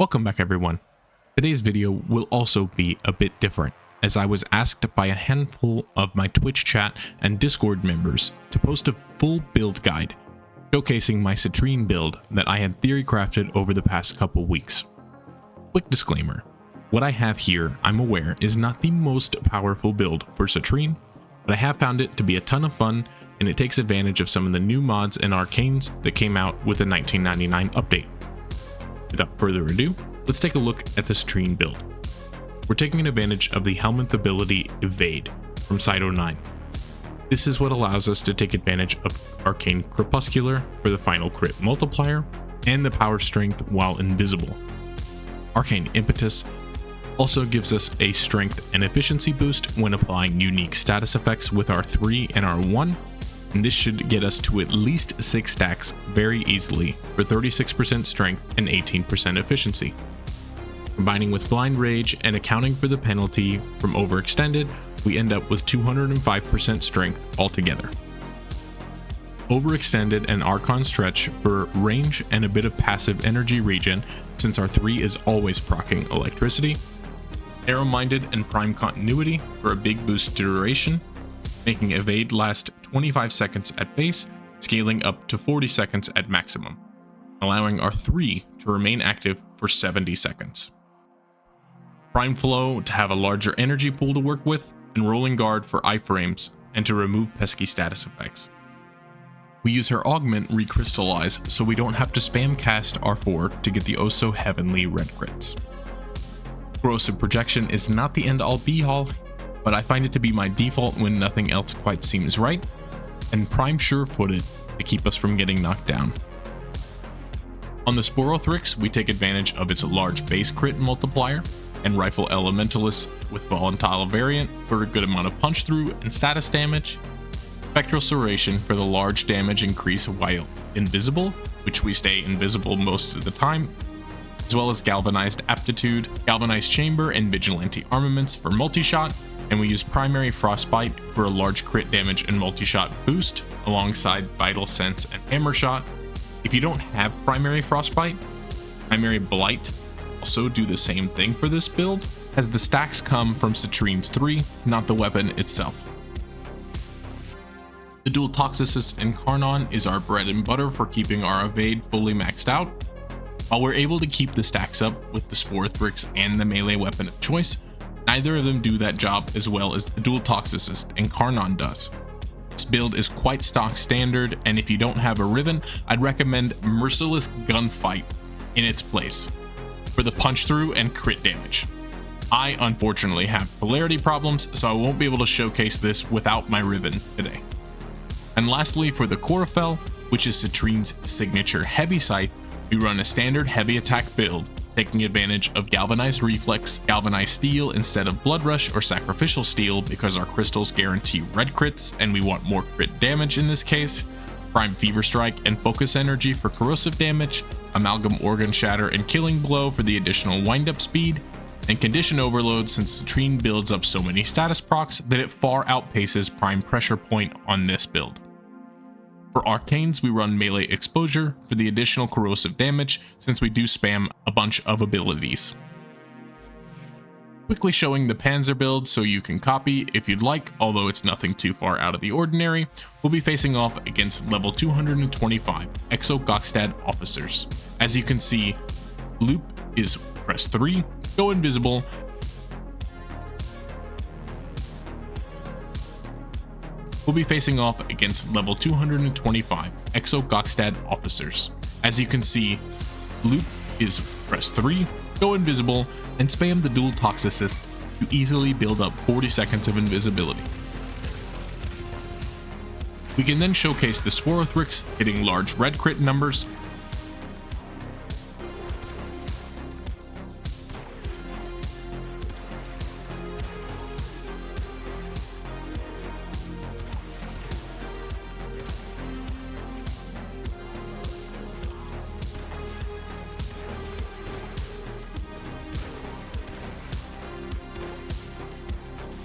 Welcome back everyone. Today's video will also be a bit different, as I was asked by a handful of my Twitch chat and Discord members to post a full build guide showcasing my Citrine build that I had theory crafted over the past couple weeks. Quick disclaimer, what I have here, I'm aware, is not the most powerful build for Citrine, but I have found it to be a ton of fun, and it takes advantage of some of the new mods and arcanes that came out with the 1999 update. Without further ado, let's take a look at the Citrine build. We're taking advantage of the Helminth ability Evade from Cyte-09. This is what allows us to take advantage of Arcane Crepuscular for the final crit multiplier and the power strength while invisible. Arcane Impetus also gives us a strength and efficiency boost when applying unique status effects with R3 and R1, and this should get us to at least 6 stacks very easily for 36% strength and 18% efficiency. Combining with Blind Rage and accounting for the penalty from overextended, we end up with 205% strength altogether. Overextended and Archon Stretch for range and a bit of passive energy regen, since R3 is always proccing electricity. Narrow-minded and Prime Continuity for a big boost to duration, making Evade last 25 seconds at base, scaling up to 40 seconds at maximum, allowing R3 to remain active for 70 seconds. Prime Flow to have a larger energy pool to work with, and Rolling Guard for iframes and to remove pesky status effects. We use her Augment Recrystallize so we don't have to spam cast R4 to get the oh so heavenly red crits. Corrosive Projection is not the end-all be-all, but I find it to be my default when nothing else quite seems right, and Prime Sure-Footed to keep us from getting knocked down. On the Sporothrix, we take advantage of its large base crit multiplier, and Rifle Elementalist with Volatile Variant for a good amount of punch through and status damage, Spectral Serration for the large damage increase while invisible, which we stay invisible most of the time, as well as Galvanized Aptitude, Galvanized Chamber, and Vigilante Armaments for multi-shot, and we use Primary Frostbite for a large crit damage and multi-shot boost alongside Vital Sense and Hammer Shot. If you don't have Primary Frostbite, Primary Blight also do the same thing for this build, as the stacks come from Citrine's 3, not the weapon itself. The Dual Toxicist Incarnon is our bread and butter for keeping our Evade fully maxed out. While we're able to keep the stacks up with the Sporothrix and the melee weapon of choice, neither of them do that job as well as the Dual Toxicist Incarnon does. This build is quite stock standard, and if you don't have a Riven, I'd recommend Merciless Gunfight in its place for the punch through and crit damage. I unfortunately have polarity problems, so I won't be able to showcase this without my Riven today. And lastly, for the Chlorophyll, which is Citrine's signature heavy scythe, we run a standard heavy attack build, taking advantage of Galvanized Reflex, Galvanized Steel instead of Blood Rush or Sacrificial Steel because our crystals guarantee red crits and we want more crit damage in this case, Prime Fever Strike and Focus Energy for corrosive damage, Amalgam Organ Shatter and Killing Blow for the additional wind-up speed, and Condition Overload since Citrine builds up so many status procs that it far outpaces Prime Pressure Point on this build. For Arcanes, we run Melee Exposure for the additional corrosive damage since we do spam a bunch of abilities. Quickly showing the Panzer build so you can copy if you'd like, although it's nothing too far out of the ordinary. We'll be facing off against level 225 Exo Gokstad officers. As you can see, loop is press 3, go invisible, we'll be facing off against level 225 Exo Gokstad officers. As you can see, loop is press 3, go invisible, and spam the Dual Toxicist to easily build up 40 seconds of invisibility. We can then showcase the Sporothrix hitting large red crit numbers,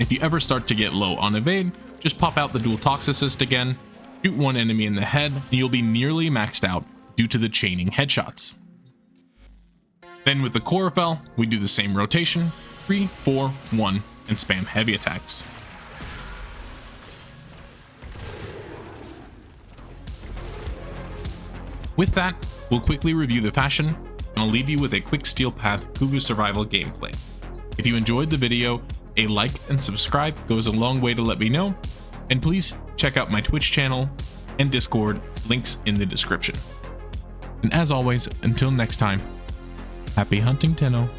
if you ever start to get low on Evade, just pop out the Dual Toxicist again, shoot one enemy in the head, and you'll be nearly maxed out due to the chaining headshots. Then with the Chlorophyll, we do the same rotation, 3, 4, 1, and spam heavy attacks. With that, we'll quickly review the fashion, and I'll leave you with a quick Steel Path Cougar Survival gameplay. If you enjoyed the video, a like and subscribe goes a long way to let me know, and please check out my Twitch channel and Discord, links in the description. And as always, until next time, happy hunting, Tenno.